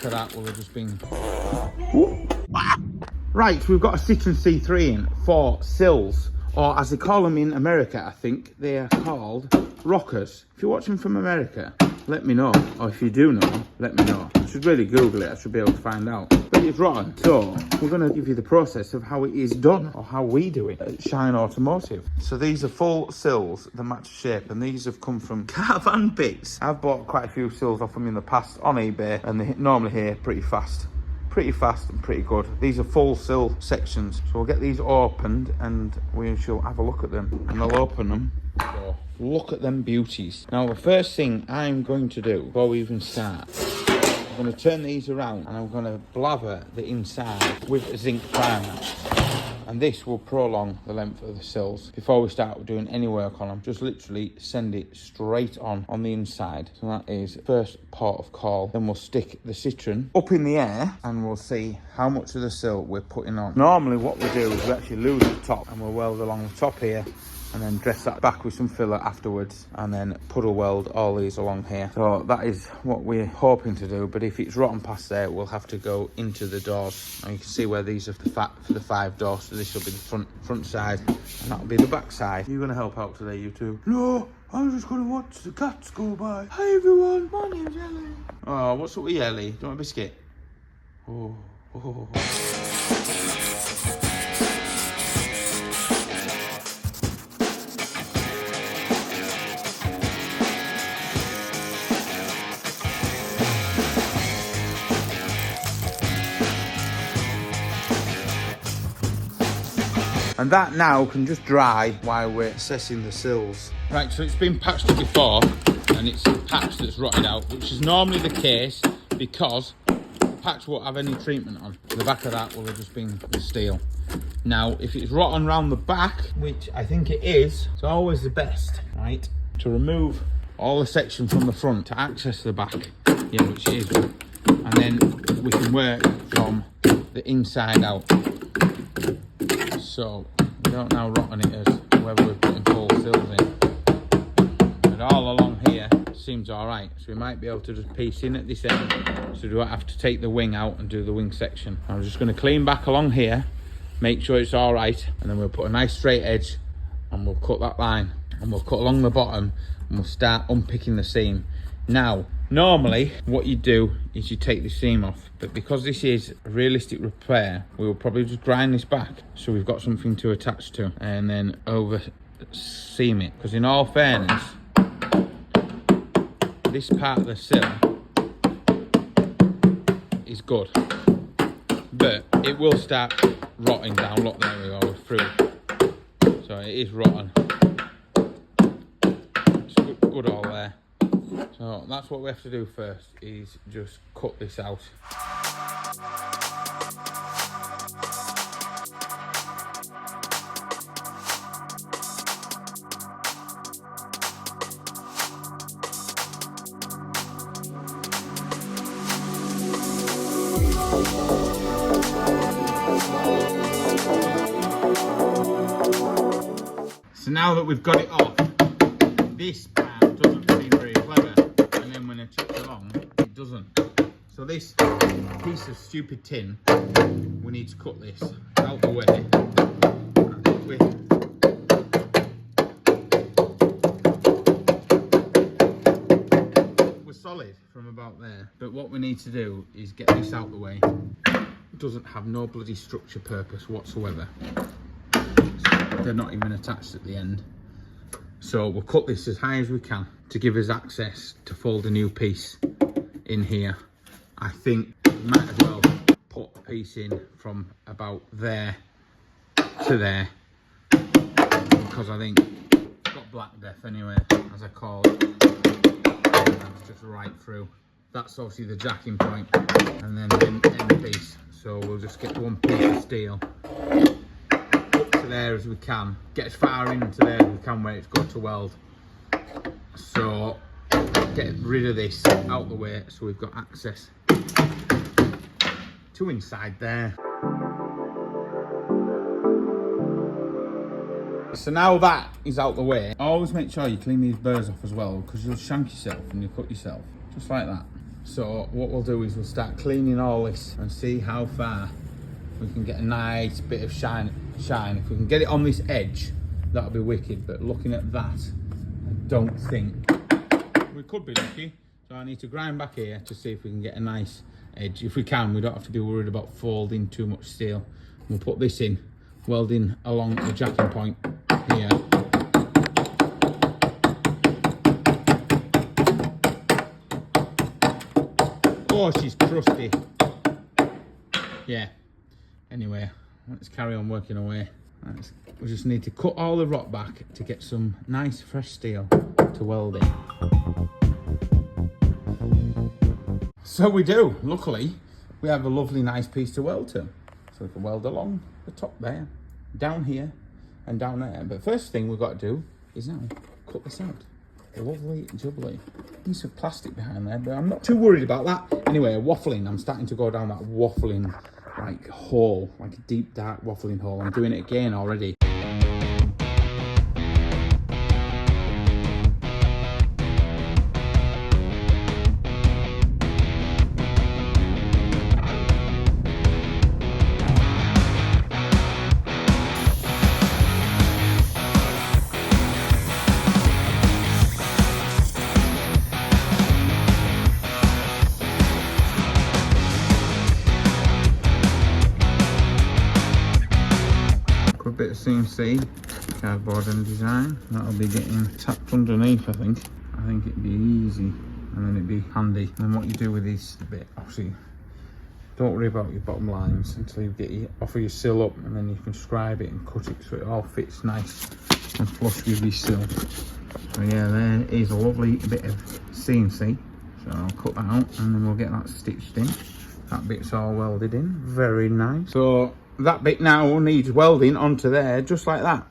back of that will have just been... Right, so we've got a Citroen C3 in for sills, or as they call them in America, I think, they are called rockers. If you're watching from America, let me know, or if you do know, let me know. I should really Google it, I should be able to find out. But it's rotten, so we're going to give you the process of how it is done, or how we do it at Shineautomotive. So these are full sills that match shape, and these have come from Caravan Bits. I've bought quite a few sills off them in the past on eBay, and they normally here pretty fast and pretty good. These are full sill sections, so we'll get these opened and we shall have a look at them, and I'll open them. So look at them beauties. Now the first thing I'm going to do before we even start, I'm going to turn these around and I'm going to blather the inside with a zinc primer, and this will prolong the length of the sills. Before we start doing any work on them, just literally send it straight on the inside. So that is first port of call. Then we'll stick the Citroen up in the air and we'll see how much of the sill we're putting on. Normally what we do is we actually lose the top and we'll weld along the top here, and then dress that back with some filler afterwards, and then puddle weld all these along here. So that is what we're hoping to do, but if it's rotten past there, we'll have to go into the doors. And you can see where these are for the 5 doors, so this will be the front side, and that'll be the back side. You're gonna help out today, you two? No, I'm just gonna watch the cats go by. Hi everyone, my name's Ellie. Oh, what's up with you, Ellie? Do you want a biscuit? Oh. And that now can just dry while we're assessing the sills. Right, so it's been patched up before, and it's a patch that's rotted out, which is normally the case because the patch won't have any treatment on. The back of that will have just been the steel. Now, if it's rotten around the back, which I think it is, it's always the best, right, to remove all the section from the front to access the back, yeah, which it is, and then we can work from the inside out. So, we don't know how rotten it is, whether we're putting full sills in. But all along here seems alright, so we might be able to just piece in at this end, so we don't have to take the wing out and do the wing section. I'm just going to clean back along here, make sure it's alright, and then we'll put a nice straight edge, and we'll cut that line, and we'll cut along the bottom, and we'll start unpicking the seam. Now, normally what you do is you take the seam off, but because this is a realistic repair, we will probably just grind this back so we've got something to attach to, and then over seam it, because in all fairness, this part of the sill is good, but it will start rotting down. Look, there we go, we're through. So it is rotten. It's good all there. So that's what we have to do first, is just cut this out. So now that we've got it off, this part doesn't seem very clever, and then when I touch it along, it doesn't. So this piece of stupid tin, we need to cut this out the way. We're solid from about there, but what we need to do is get this out the way. It doesn't have no bloody structure purpose whatsoever. They're not even attached at the end. So we'll cut this as high as we can to give us access to fold a new piece in here. I think we might as well put a piece in from about there to there, because I think it's got black death anyway, as I call it. That's just right through. That's obviously the jacking point, and then the end piece. So we'll just get one piece of steel there as we can, get as far into there as we can where it's good to weld. So get rid of this out the way so we've got access to inside there. So now that is out the way, always make sure you clean these burrs off as well, because you'll shank yourself and you'll cut yourself, just like that. So what we'll do is we'll start cleaning all this and see how far we can get a nice bit of shine. If we can get it on this edge, that'll be wicked. But looking at that, I don't think we could be lucky. So I need to grind back here to see if we can get a nice edge. If we can, we don't have to be worried about folding too much steel. We'll put this in, welding along the jacking point here. Oh, she's crusty. Yeah. Anyway, let's carry on working away. We just need to cut all the rot back to get some nice fresh steel to weld in. So we do. Luckily, we have a lovely nice piece to weld to. So we can weld along the top there, down here, and down there. But first thing we've got to do is now cut this out. Lovely jubbly. Piece of plastic behind there, but I'm not too worried about that. Anyway, waffling. I'm starting to go down that waffling like hole, like a deep dark waffling hole. I'm doing it again already. Bit of CNC cardboard and design that'll be getting tapped underneath. I think it'd be easy and then it'd be handy. And what you do with this bit, obviously don't worry about your bottom lines until you get your off of your sill up, and then you can scribe it and cut it so it all fits nice and flush with your sill. So yeah, there is a lovely bit of CNC, so I'll cut that out and then we'll get that stitched in. That bit's all welded in, very nice. So that bit now needs welding onto there, just like that.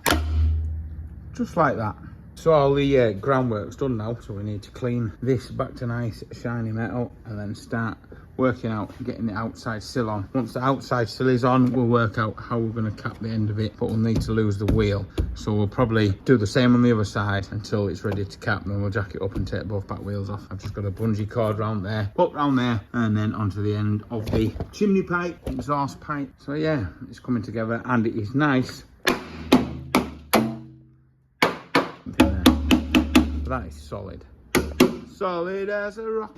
Just like that. So all the groundwork's done now, so we need to clean this back to nice shiny metal and then start working out getting the outside sill on. Once the outside sill is on, we'll work out how we're going to cap the end of it, but we'll need to lose the wheel. So we'll probably do the same on the other side until it's ready to cap, and then we'll jack it up and take both back wheels off. I've just got a bungee cord round there, up round there, and then onto the end of the chimney pipe, exhaust pipe. So yeah, it's coming together and it is nice. That is solid. Solid as a rock.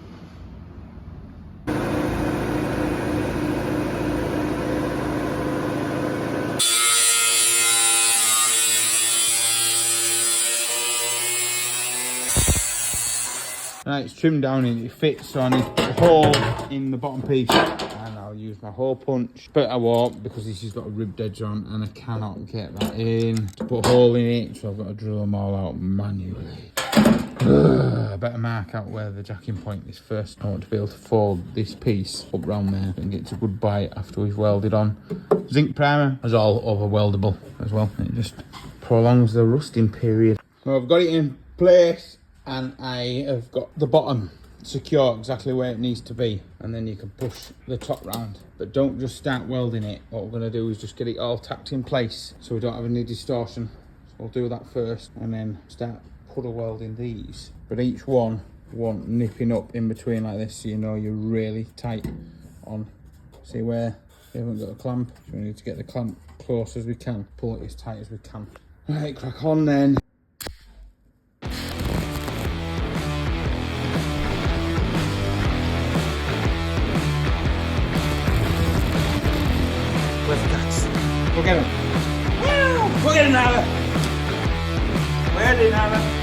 Right, it's trimmed down and it fits, so I need to put a hole in the bottom piece, and I'll use my hole punch, but I won't because this has got a ribbed edge on and I cannot get that in to put a hole in it, so I've got to drill them all out manually. I better mark out where the jacking point is first. I want to be able to fold this piece up round there and get a good bite after we've welded on. Zinc primer is all over weldable as well. It just prolongs the rusting period. So I've got it in place and I have got the bottom secure exactly where it needs to be, and then you can push the top round. But don't just start welding it. What we're going to do is just get it all tacked in place so we don't have any distortion. So we'll do that first and then start puddle welding these, but each one won't nipping up in between like this, so you know you're really tight on. See where we haven't got a clamp, so we need to get the clamp close as we can, pull it as tight as we can. Right, crack on then. Where's the cats? Go get him. Go get him now. Where did I?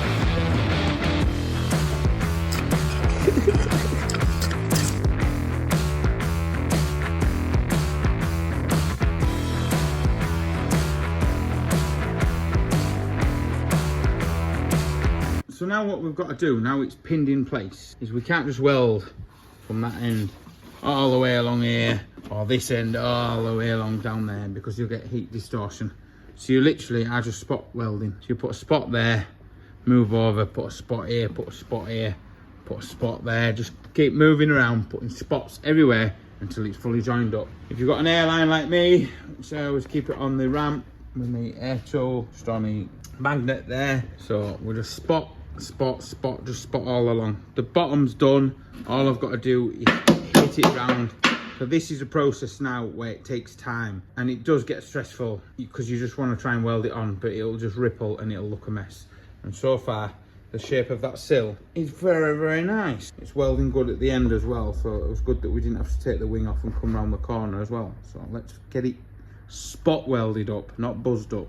So now what we've got to do, now it's pinned in place, is we can't just weld from that end all the way along here, or this end all the way along down there, because you'll get heat distortion. So you literally are just spot welding. So you put a spot there, move over, put a spot here, put a spot here, put a spot there, just keep moving around, putting spots everywhere until it's fully joined up. If you've got an airline like me, so I always keep it on the ramp with the air tool, just on the magnet there. So we'll just spot just spot all along. The bottom's done. All I've got to do is hit it round. So this is a process now where it takes time, and it does get stressful because you just want to try and weld it on, but it'll just ripple and it'll look a mess. And so far, the shape of that sill is very, very nice. It's welding good at the end as well, so it was good that we didn't have to take the wing off and come round the corner as well. So let's get it spot welded up, not buzzed up.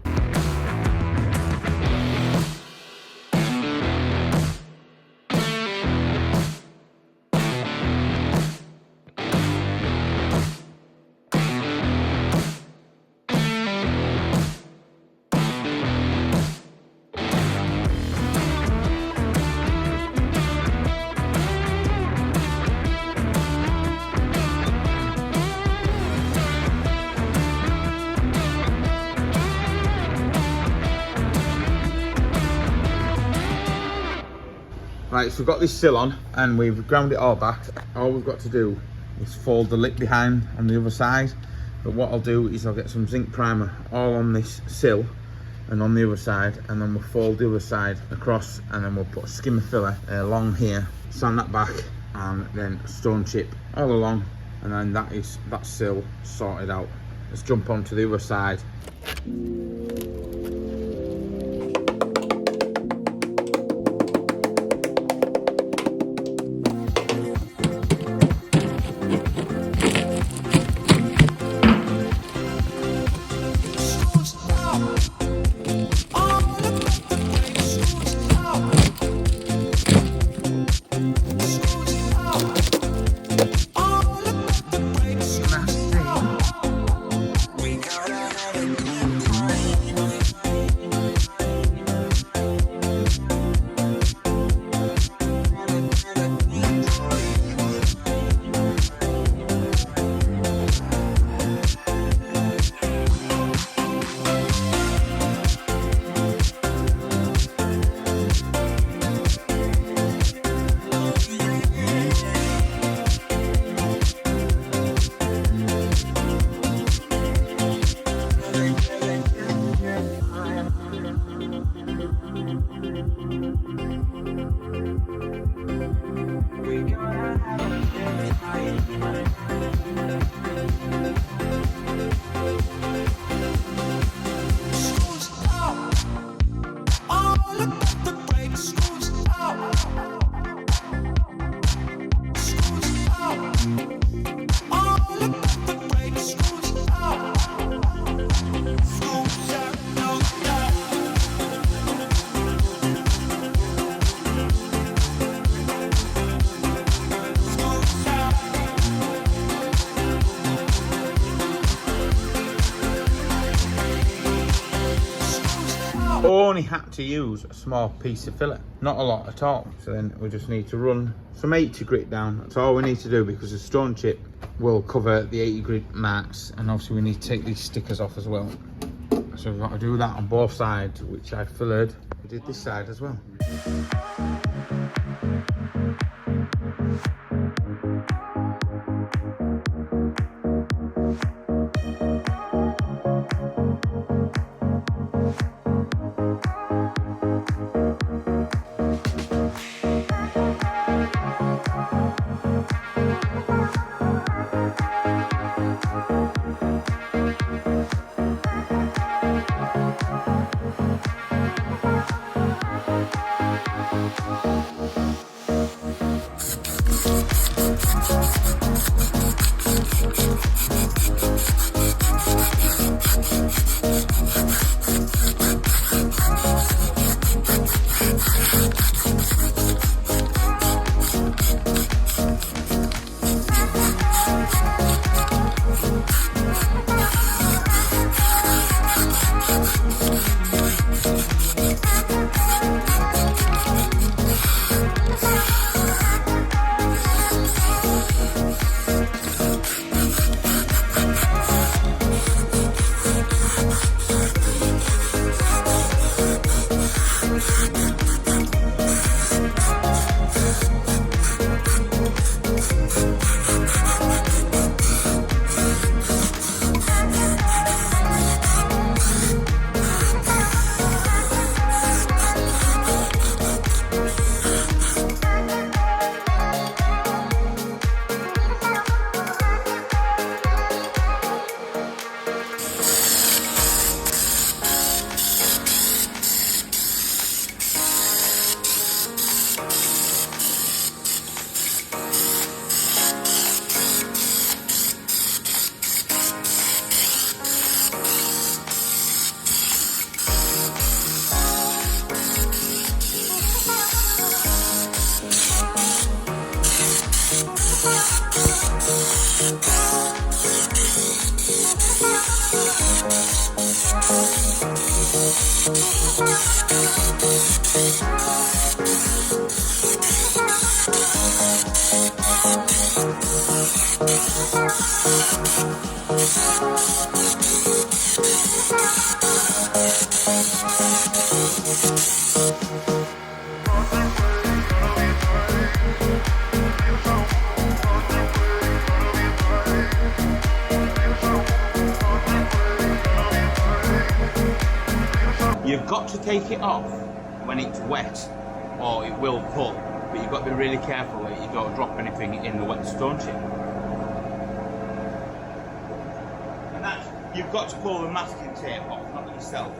Right, so we've got this sill on and we've ground it all back. All we've got to do is fold the lip behind on the other side. But what I'll do is I'll get some zinc primer all on this sill and on the other side, and then we'll fold the other side across, and then we'll put a skimmer filler along here, sand that back, and then stone chip all along, and then that sill sorted out. Let's jump onto the other side. Only had to use a small piece of filler, not a lot at all. So then we just need to run some 80 grit down. That's all we need to do, because the stone chip will cover the 80 grit marks, and obviously we need to take these stickers off as well. So we've got to do that on both sides, which I'd fillered. We did this side as well. You've got to take it off when it's wet or it will pull, but you've got to be really careful that you don't drop anything in the wet stone chip. And that's, you've got to pull the masking tape off, not yourself.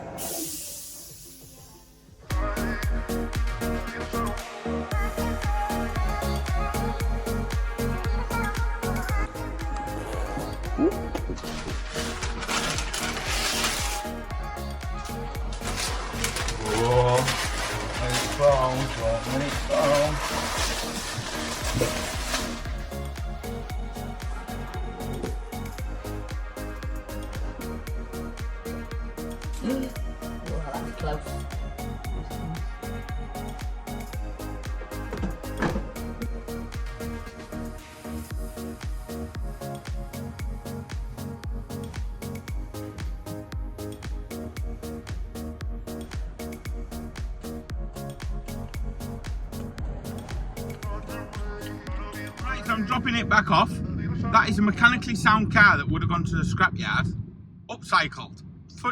I'm dropping it back off. That is a mechanically sound car that would have gone to the scrapyard, upcycled,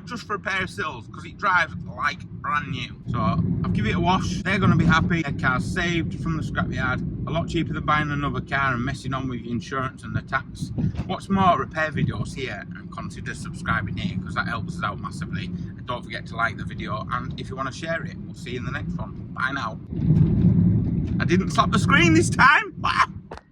just for a pair of sills, because it drives like brand new. So I've given it a wash. They're going to be happy. Their car's saved from the scrapyard. A lot cheaper than buying another car and messing on with your insurance and the tax. Watch more repair videos here and consider subscribing here, because that helps us out massively. And don't forget to like the video, and if you want to share it, we'll see you in the next one. Bye now. I didn't slap the screen this time.